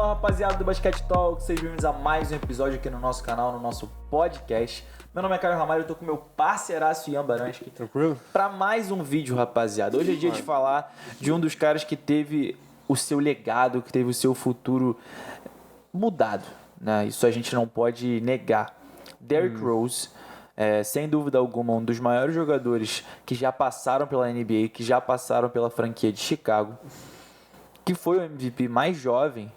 Fala rapaziada do Basquete Talk, sejam bem-vindos a mais um episódio aqui no nosso canal, no nosso podcast. Meu nome é Caio Ramalho, eu tô com meu parceiraço Ian Baranski. Tranquilo? Pra mais um vídeo, rapaziada. Hoje é dia de falar de um dos caras que teve o seu legado, que teve o seu futuro mudado, né? Isso a gente não pode negar. Derrick Rose, sem dúvida alguma, um dos maiores jogadores que já passaram pela NBA, que já passaram pela franquia de Chicago, que foi o MVP mais jovem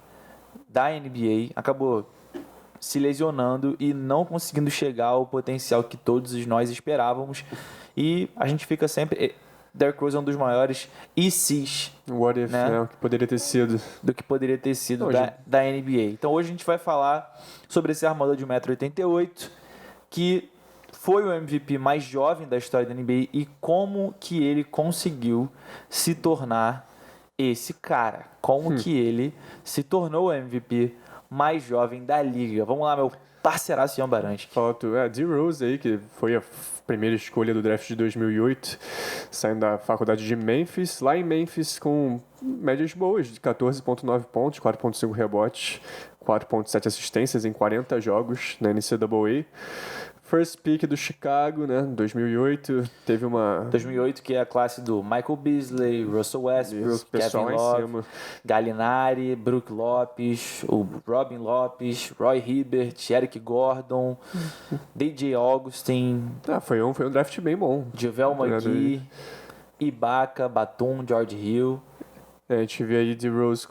da NBA, acabou se lesionando e não conseguindo chegar ao potencial que todos nós esperávamos. E a gente fica sempre... Derrick Rose é um dos maiores ICs, What if, né? O que poderia ter sido. Do que poderia ter sido Hoje. da NBA. Então hoje a gente vai falar sobre esse armador de 1,88 m, que foi o MVP mais jovem da história da NBA e como que ele conseguiu se tornar esse cara. Como que ele se tornou o MVP mais jovem da liga. Vamos lá, meu parceiraço Ian Baranski. Fala tu. D-Rose aí, que foi a primeira escolha do draft de 2008, saindo da faculdade de Memphis, lá em Memphis com médias boas, de 14,9 pontos, 4,5 rebotes, 4,7 assistências em 40 jogos na NCAA. First pick do Chicago, né, 2008, teve uma... 2008, que é a classe do Michael Beasley, Russell Westbrook, Kevin Love, Gallinari, Brook Lopes, o Robin Lopes, Roy Hibbert, Eric Gordon, DJ Augustin. Foi um draft bem bom. JaVale McGee, Ibaka, Batum, George Hill. A gente vê aí D-Rose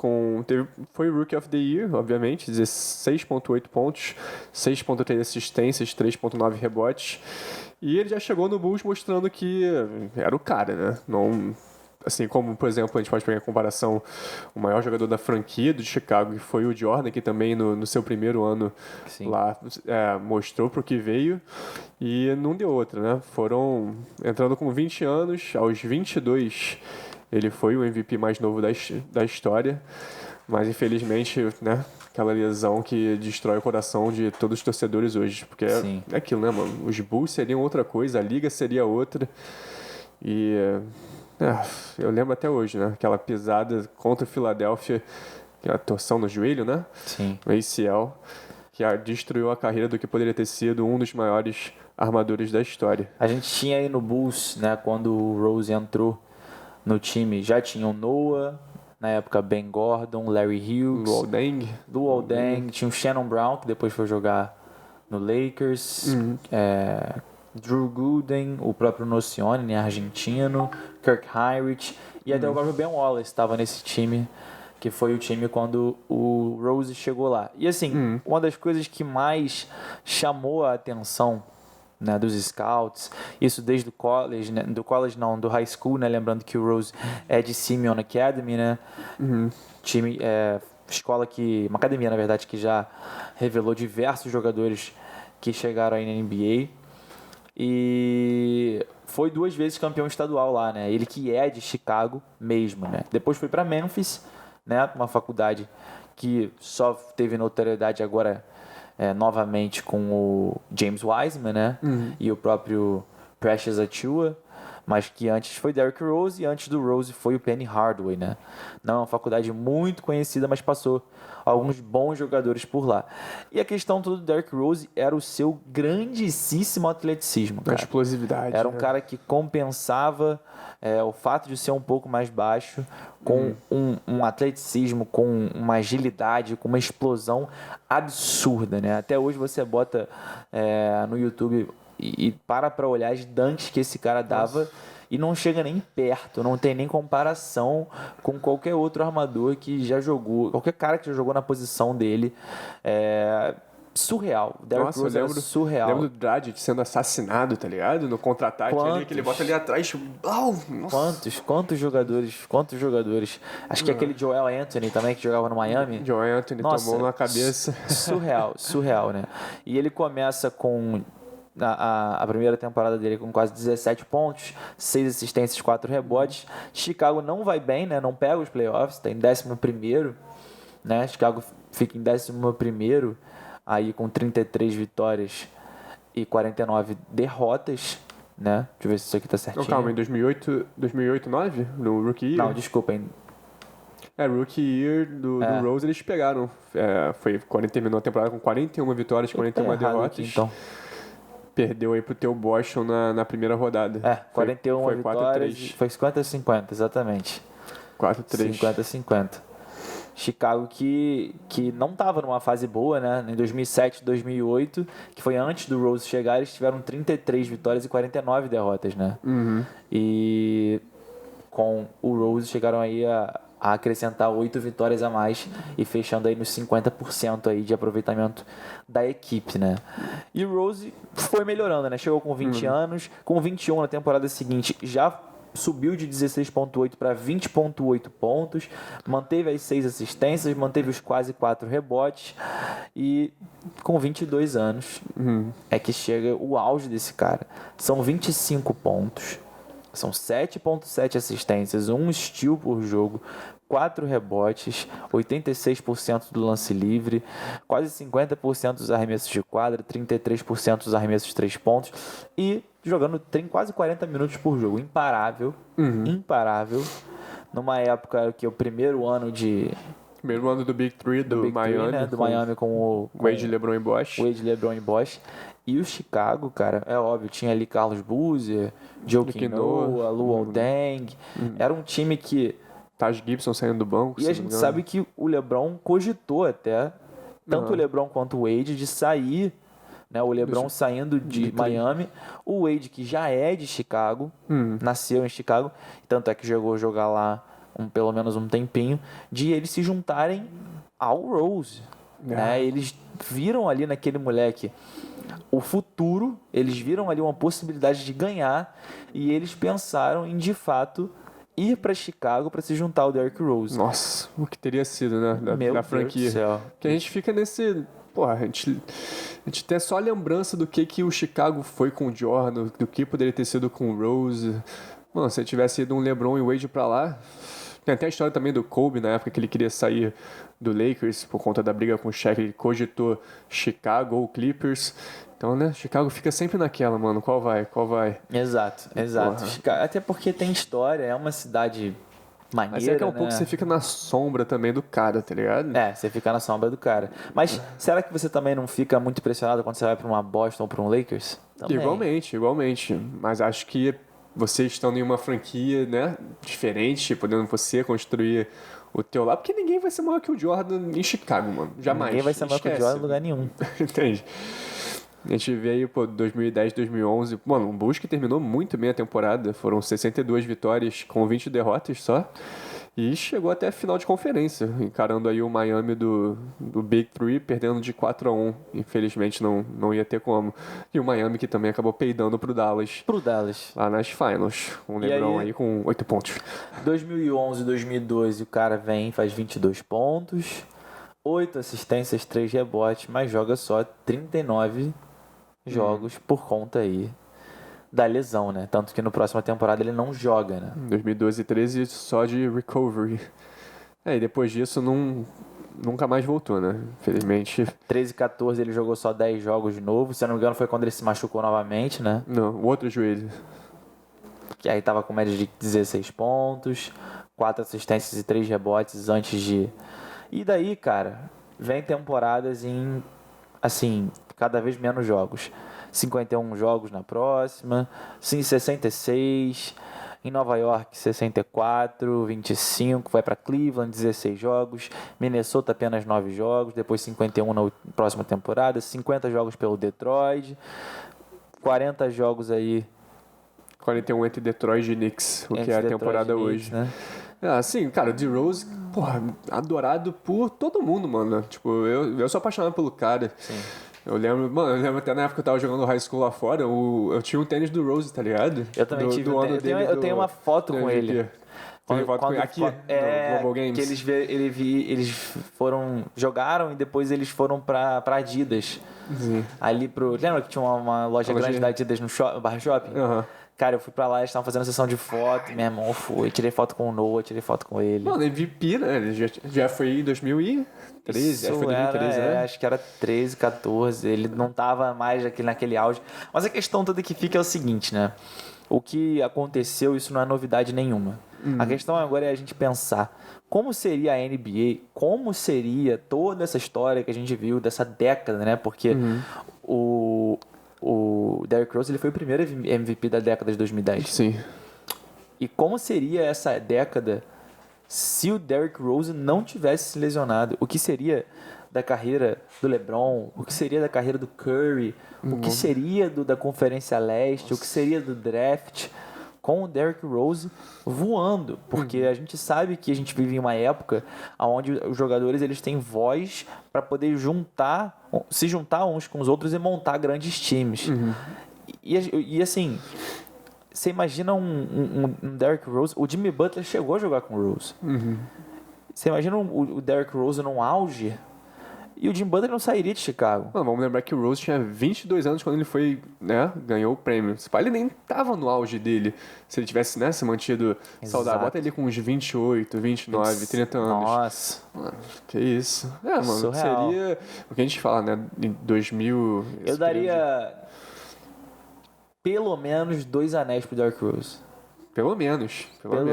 foi Rookie of the Year, obviamente, 16,8 pontos, 6,3 assistências, 3,9 rebotes. E ele já chegou no Bulls mostrando que era o cara, né? Não, assim como, por exemplo, a gente pode pegar a comparação, o maior jogador da franquia do Chicago, que foi o Jordan, que também no seu primeiro ano Sim. lá mostrou pro que veio. E não deu outra, né? Foram entrando com 20 anos, aos 22... Ele foi o MVP mais novo da história, mas infelizmente, né, aquela lesão que destrói o coração de todos os torcedores hoje. Porque é aquilo, né, mano? Os Bulls seriam outra coisa, a liga seria outra. E eu lembro até hoje, né? Aquela pisada contra o Philadelphia, que é a torção no joelho, né? Sim. O ACL, que destruiu a carreira do que poderia ter sido um dos maiores armadores da história. A gente tinha aí no Bulls, né, quando o Rose entrou no time, já tinha o Noah, na época Ben Gordon, Larry Hughes, Luol Deng, tinha o Shannon Brown, que depois foi jogar no Lakers, Drew Gooden, o próprio Nocioni, né, argentino, Kirk Heinrich, e até o próprio Ben Wallace estava nesse time, que foi o time quando o Rose chegou lá. E assim, uma das coisas que mais chamou a atenção, né, dos scouts, isso desde o college, né, do high school, né, lembrando que o Rose é de Simeon Academy, né, time, uma academia, na verdade, que já revelou diversos jogadores que chegaram aí na NBA, e foi 2 vezes campeão estadual lá, né, ele que é de Chicago mesmo, né, depois foi para Memphis, né, uma faculdade que só teve notoriedade agora novamente com o James Wiseman, né? E o próprio Precious Achiuwa, mas que antes foi Derrick Rose e antes do Rose foi o Penny Hardaway, né? Não é uma faculdade muito conhecida, mas passou alguns bons jogadores por lá. E a questão toda do Derrick Rose era o seu grandíssimo atleticismo, cara. A explosividade. Era um cara que compensava o fato de ser um pouco mais baixo com um atleticismo, com uma agilidade, com uma explosão absurda, né? Até hoje você bota no YouTube e para olhar as dunks que esse cara dava e não chega nem perto, não tem nem comparação com qualquer outro armador que já jogou, qualquer cara que já jogou na posição dele. Surreal. O Derrick Rose era surreal. Lembro do Dragic sendo assassinado, tá ligado? No contra-ataque ali, que ele bota ali atrás. Quantos jogadores? Acho que aquele Joel Anthony também, que jogava no Miami. Joel Anthony tomou na cabeça. Surreal, né? E ele começa com a primeira temporada dele com quase 17 pontos, 6 assistências, 4 rebotes. Chicago não vai bem, né? Não pega os playoffs, tá em 11º, né? Chicago fica em 11º, aí com 33 vitórias e 49 derrotas, né? Deixa eu ver se isso aqui tá certinho. Não, calma, em 2008, 9? No Rookie Year? Não, desculpa, em Rookie Year do Rose eles pegaram. Foi quando ele terminou a temporada com 41 vitórias, 41 derrotas. Aqui, então. Perdeu aí pro teu Boston na primeira rodada. 41 foi vitórias. 4-3. Foi 50-50, exatamente. 4-3. 50-50. Chicago que não estava numa fase boa, né? Em 2007, 2008, que foi antes do Rose chegar, eles tiveram 33 vitórias e 49 derrotas, né? Uhum. E com o Rose chegaram aí a acrescentar 8 vitórias a mais e fechando aí nos 50% aí de aproveitamento da equipe, né? E o Rose foi melhorando, né? Chegou com 20 anos, com 21 na temporada seguinte já subiu de 16,8 para 20,8 pontos, manteve as 6 assistências, manteve os quase 4 rebotes e com 22 anos é que chega o auge desse cara. São 25 pontos, são 7,7 assistências, 1 steal por jogo, 4 rebotes, 86% do lance livre, quase 50% dos arremessos de quadra, 33% dos arremessos de 3 pontos e jogando quase 40 minutos por jogo. Imparável, imparável. Numa época que o primeiro ano do Big Three do Miami. Né? Do Miami com Wade, LeBron e Bosh. Wade, LeBron e Bosh. E o Chicago, cara, é óbvio, tinha ali Carlos Boozer, Joakim Noah, Luol Deng. Era um time que... Taj Gibson saindo do banco. E a gente sabe que o LeBron cogitou até, tanto o LeBron quanto o Wade, de sair, né? O LeBron saindo de Miami, o Wade, que já é de Chicago, nasceu em Chicago, tanto é que jogar lá pelo menos um tempinho, de eles se juntarem ao Rose. Né? Eles viram ali naquele moleque o futuro, eles viram ali uma possibilidade de ganhar e eles pensaram em, de fato, ir para Chicago para se juntar ao Derrick Rose. Nossa, o que teria sido, né? Da franquia. Deus do céu. Que a gente fica nesse... Porra, a gente tem só a lembrança do que o Chicago foi com o Jordan, do que poderia ter sido com o Rose. Mano, se tivesse ido um LeBron e Wade pra lá... Tem até a história também do Kobe, na época que ele queria sair do Lakers por conta da briga com o Shaq. Ele cogitou Chicago ou Clippers. Então, né, Chicago fica sempre naquela, mano. Qual vai? Exato. Até porque tem história, é uma cidade maneira, mas é que é um né? pouco você fica na sombra também do cara, tá ligado? Você fica na sombra do cara. Mas será que você também não fica muito pressionado quando você vai pra uma Boston ou pra um Lakers? Também. Igualmente. Mas acho que você estando em uma franquia, né, diferente, podendo você construir o teu lado, porque ninguém vai ser maior que o Jordan em Chicago, mano. Jamais. Ninguém vai ser maior que o Jordan em lugar nenhum. Entende? A gente vê aí, 2010, 2011, mano, um Bulls que terminou muito bem a temporada, foram 62 vitórias com 20 derrotas só, e chegou até a final de conferência, encarando aí o Miami do Big Three, perdendo de 4-1, infelizmente não ia ter como, e o Miami que também acabou peidando pro Dallas, lá nas finals, com o LeBron aí com 8 pontos. 2011, 2012, o cara faz 22 pontos, 8 assistências, 3 rebotes, mas joga só 39 jogos por conta aí da lesão, né? Tanto que na próxima temporada ele não joga, né? 2012 e 13 só de recovery. E depois disso nunca mais voltou, né? Infelizmente. 13 e 14 ele jogou só 10 jogos de novo. Se eu não me engano foi quando ele se machucou novamente, né? Não, o outro joelho. Que aí tava com média de 16 pontos, 4 assistências e 3 rebotes antes de... E daí, cara, vem temporadas em, assim, cada vez menos jogos. 51 jogos na próxima, 66, em Nova York 64, 25, vai para Cleveland 16 jogos, Minnesota apenas 9 jogos, depois 51 na próxima temporada, 50 jogos pelo Detroit, 40 jogos aí. 41 entre Detroit e Knicks, o que é a temporada hoje. Né? Assim, cara, o D-Rose, porra, adorado por todo mundo, mano. Tipo, eu sou apaixonado pelo cara. Sim. Eu lembro até na época que eu tava jogando high school lá fora, eu tinha um tênis do Rose, tá ligado? Eu também tive. Eu tenho uma foto com ele. Tem foto com ele aqui, no Global Games. Que eles jogaram e depois eles foram pra Adidas. Sim. Ali lembra que tinha uma loja grande da Adidas no Barra Shopping? Aham. Cara, eu fui pra lá, eles estavam fazendo sessão de foto, meu irmão foi, tirei foto com o Noah, tirei foto com ele. Mano, MVP, né? Ele já foi em 2013, foi 2013, né? Acho que era 13, 14, ele não tava mais naquele auge. Mas a questão toda que fica é o seguinte, né? o que aconteceu, isso não é novidade nenhuma. A questão agora é a gente pensar como seria a NBA, como seria toda essa história que a gente viu dessa década, né? Porque o Derrick Rose ele foi o primeiro MVP da década de 2010. Sim. E como seria essa década se o Derrick Rose não tivesse se lesionado? O que seria da carreira do LeBron? O que seria da carreira do Curry? O que seria da Conferência Leste? O que seria do draft? Com o Derrick Rose voando, porque a gente sabe que a gente vive em uma época onde os jogadores eles têm voz para poder se juntar uns com os outros e montar grandes times. E assim, você imagina um Derrick Rose, o Jimmy Butler chegou a jogar com o Rose. Você imagina o Derrick Rose num auge? E o Jimmy Butler não sairia de Chicago. Mano, vamos lembrar que o Rose tinha 22 anos quando ele foi, né, ganhou o prêmio. Ele nem tava no auge dele. Se ele tivesse, né, se mantido saudável. Bota ele com uns 28, 29, 30 anos. Nossa. Mano, que isso. Mano, Surreal. seria o que a gente fala, né, em 2000... Eu daria pelo menos 2 anéis pro Derrick Rose. Pelo menos. Nossa,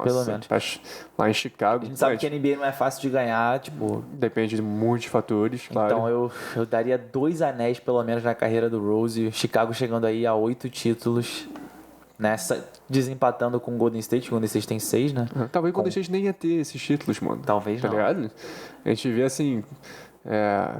Pelo menos. Lá em Chicago... A gente sabe que a NBA não é fácil de ganhar, tipo... Depende de muitos fatores, claro. Então eu daria 2 anéis pelo menos na carreira do Rose. Chicago chegando aí a 8 títulos. Nessa, desempatando com o Golden State. O Golden State tem 6, né? Talvez o Golden State nem ia ter esses títulos, mano. Talvez tá não. Ligado? A gente vê assim...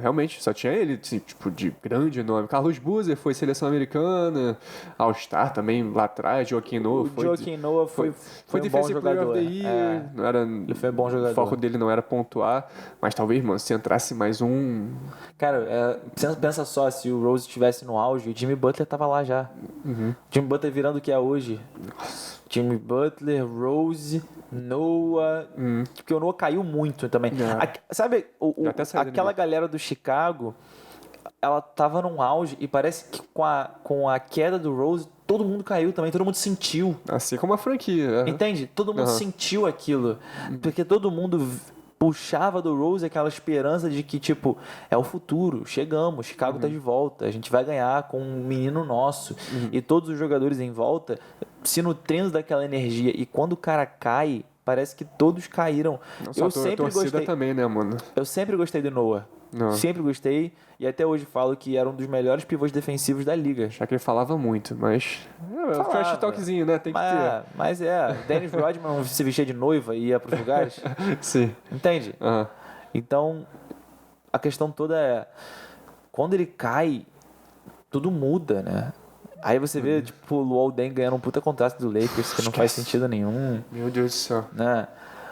realmente, só tinha ele, assim, tipo, de grande nome. Carlos Boozer foi seleção americana, All-Star também lá atrás, Joaquim Noah. Joaquim Noah foi um bom Defensive Player jogador. of the Year, não era, Ele foi um bom jogador. O foco dele não era pontuar, mas talvez, mano, se entrasse mais um... Cara, pensa só, se o Rose estivesse no auge, o Jimmy Butler tava lá já. Jimmy Butler virando o que é hoje. Jimmy Butler, Rose, Noah. Porque o Noah caiu muito também. Sabe, aquela galera do Chicago, ela tava num auge e parece que com a queda do Rose, todo mundo caiu também, todo mundo sentiu. Assim como a franquia. Entende? Todo mundo sentiu aquilo. Porque todo mundo puxava do Rose aquela esperança de que, tipo, é o futuro, chegamos, Chicago tá de volta, a gente vai ganhar com um menino nosso. E todos os jogadores em volta se nutrindo daquela energia. E quando o cara cai, parece que todos caíram. Eu sempre gostei também, né, mano? Eu sempre gostei do Noah. Sempre gostei. E até hoje falo que era um dos melhores pivôs defensivos da liga. Já que ele falava muito, mas... É o trash talkzinho, né? Tem que ter. Mas Dennis Rodman se vestia de noiva e ia pros lugares. Sim. Entende? Então, a questão toda é... Quando ele cai, tudo muda, né? Aí você vê, tipo, o Luol Deng ganhando um puta contrato do Lakers, que não faz sentido nenhum. Meu Deus do céu. Né?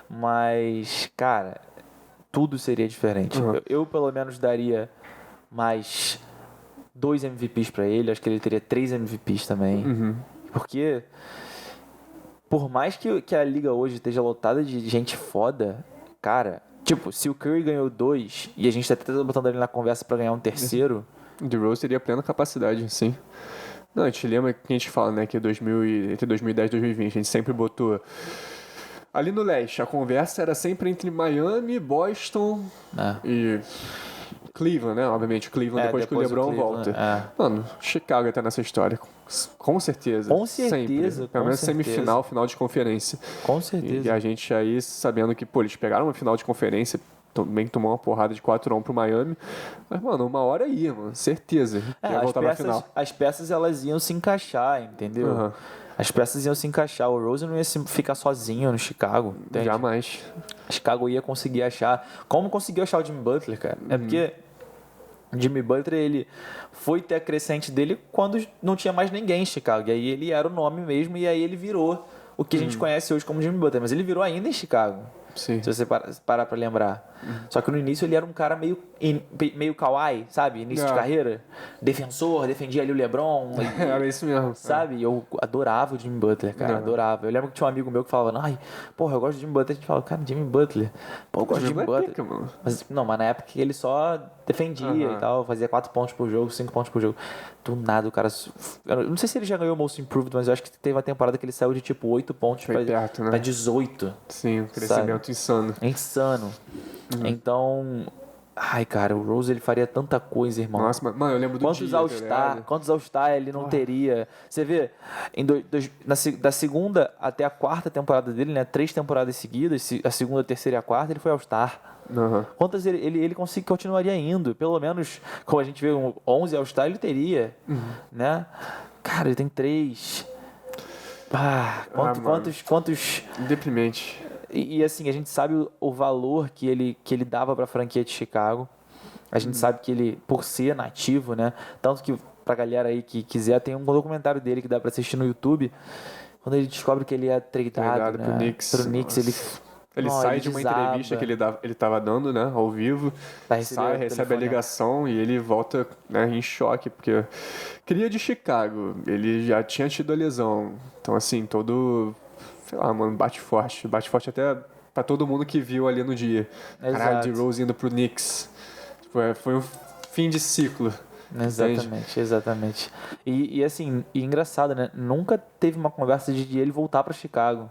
Mas, cara, tudo seria diferente. Eu pelo menos daria mais 2 MVPs pra ele. Acho que ele teria 3 MVPs também. Porque, por mais que a liga hoje esteja lotada de gente foda, cara, tipo, se o Curry ganhou 2 e a gente tá até botando ele na conversa pra ganhar um terceiro... The Rose teria plena capacidade, sim. Não, a gente lembra que a gente fala, né, que entre 2010 e 2020 a gente sempre botou... Ali no leste, a conversa era sempre entre Miami, Boston e Cleveland, né? Obviamente, Cleveland depois que o LeBron volta. Mano, Chicago tá nessa história. Com certeza. Com certeza. Sempre. Pelo menos semifinal, final de conferência. Com certeza. E a gente aí sabendo que, pô, eles pegaram uma final de conferência, também tomou uma porrada de 4-1 pro Miami. Mas, mano, uma hora ia, mano. Certeza. Ia voltar pra final. As peças, elas iam se encaixar, entendeu? As peças iam se encaixar. O Rose não ia ficar sozinho no Chicago, entende? Jamais. Chicago ia conseguir achar... Como conseguiu achar o Jimmy Butler, cara? É porque o Jimmy Butler, ele foi ter a crescente dele quando não tinha mais ninguém em Chicago. E aí ele era o nome mesmo, e aí ele virou o que a gente conhece hoje como Jimmy Butler. Mas ele virou ainda em Chicago. Sim. Se você parar pra lembrar. Só que no início ele era um cara meio kawaii, sabe? Início de carreira. Defensor, defendia ali o LeBron. Era isso mesmo. Sabe? Eu adorava o Jimmy Butler, cara. Adorava. Eu lembro que tinha um amigo meu que falava, ai, porra, eu gosto do Jimmy Butler. A gente falava, cara, Jimmy Butler. Pô, eu gosto do Jimmy Butler. Pica, mano. Mas na época ele só defendia e tal, fazia 4 pontos por jogo, 5 pontos por jogo. Do nada o cara... Eu não sei se ele já ganhou o Most Improved, mas eu acho que teve uma temporada que ele saiu de tipo 8 pontos pra 18. Sim, um crescimento insano. É insano. Então, Ai, cara, o Rose ele faria tanta coisa, irmão. Nossa, mano, eu lembro do Quantos All-Star ele não teria? Você vê, da segunda até a quarta temporada dele, né? 3 temporadas seguidas, a segunda, a terceira e a quarta, ele foi All-Star. Uhum. Quantas ele continuaria indo? Pelo menos, como a gente vê, 11 All-Star ele teria, né? Cara, ele tem 3. Quantos... Deprimente. E assim, a gente sabe o valor que ele dava pra franquia de Chicago. A gente sabe que ele, por ser nativo, né? Tanto que pra galera aí que quiser, tem um documentário dele que dá pra assistir no YouTube. Quando ele descobre que ele é tradado, né? Pro Knicks, ele sai de uma entrevista que ele tava dando, né? Ao vivo. Recebe a ligação e ele volta, né, em choque, porque cria de Chicago. Ele já tinha tido a lesão. Então, assim, sei lá, mano, bate forte até pra todo mundo que viu ali no dia. Exato. Caralho, de Rose indo pro Knicks. Foi um fim de ciclo. Exatamente. E assim, engraçado, né? Nunca teve uma conversa de ele voltar pra Chicago.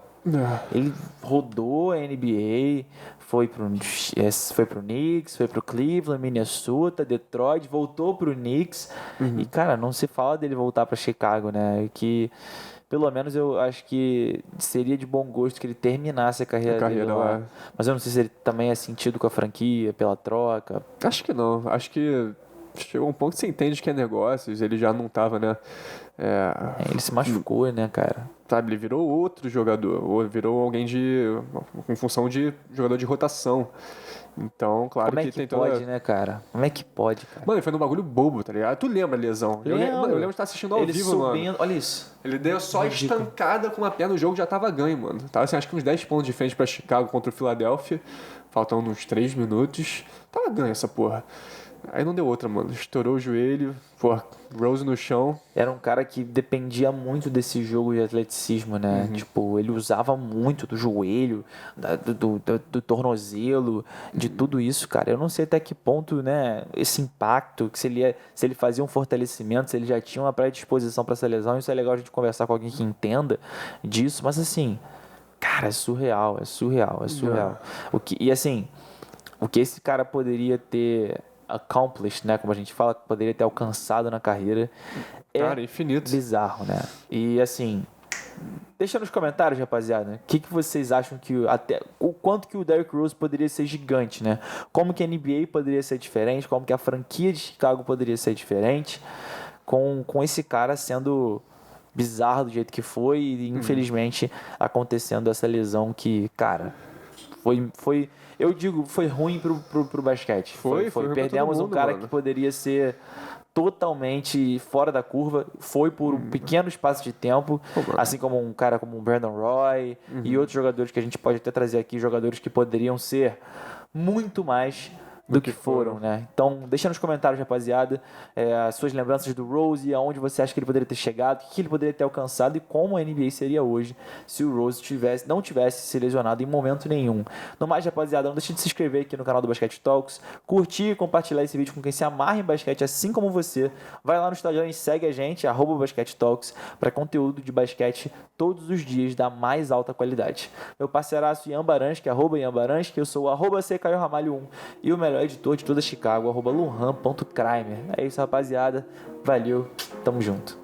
Ele rodou a NBA, foi pro Knicks, foi pro Cleveland, Minnesota, Detroit, voltou pro Knicks. E, cara, não se fala dele voltar pra Chicago, né? Que... Pelo menos eu acho que seria de bom gosto que ele terminasse a carreira dele lá. Mas eu não sei se ele também é sentido com a franquia, pela troca. Acho que não. Acho que chegou um ponto que você entende que é negócios. Ele já não tava, né? Ele se machucou, né, cara? Sabe, ele virou outro jogador. Ou virou alguém com função de jogador de rotação. Então, claro Como é que pode, né, cara? Como é que pode, cara? Mano, ele foi num bagulho bobo, tá ligado? Tu lembra a lesão? Eu lembro de estar assistindo ao vivo, subindo, mano. Olha isso. Ele deu só estancada com uma perna, o jogo já tava ganho, mano. Tava assim, acho que uns 10 pontos de frente pra Chicago contra o Philadelphia. Faltando uns 3 minutos. Tava ganho essa porra. Aí não deu outra, mano. Estourou o joelho, Rose no chão. Era um cara que dependia muito desse jogo de atleticismo, né? Tipo, ele usava muito do joelho, do tornozelo, de tudo isso, cara. Eu não sei até que ponto, né, esse impacto, que se ele fazia um fortalecimento, se ele já tinha uma predisposição para essa lesão. Isso é legal a gente conversar com alguém que entenda disso, mas assim, cara, é surreal. E assim, o que esse cara poderia ter accomplished, né, como a gente fala, poderia ter alcançado na carreira, cara, infinito. Bizarro, né? E assim, deixa nos comentários, rapaziada, o que vocês acham o quanto que o Derrick Rose poderia ser gigante, né? Como que a NBA poderia ser diferente, como que a franquia de Chicago poderia ser diferente com esse cara sendo bizarro do jeito que foi e infelizmente acontecendo essa lesão que, cara, foi eu digo, foi ruim pro basquete. Foi. Perdemos um cara que poderia ser totalmente fora da curva, foi por um pequeno espaço de tempo, assim como um cara como o Brandon Roy e outros jogadores que a gente pode até trazer aqui, jogadores que poderiam ser muito mais do que foram, né? Então, deixa nos comentários, rapaziada, as suas lembranças do Rose, aonde você acha que ele poderia ter chegado, o que ele poderia ter alcançado e como a NBA seria hoje se o Rose não tivesse se lesionado em momento nenhum. No mais, rapaziada, não deixe de se inscrever aqui no canal do Basquete Talks, curtir e compartilhar esse vídeo com quem se amarra em basquete, assim como você. Vai lá no Instagram e segue a gente, @Basquete Talks, para conteúdo de basquete todos os dias da mais alta qualidade. Meu parceiraço Ian Baransky, @Ian Baransky, eu sou @CaioRamalho1 e o melhor editor de toda Chicago, @Luhan.Crimer. É isso, rapaziada. Valeu, tamo junto.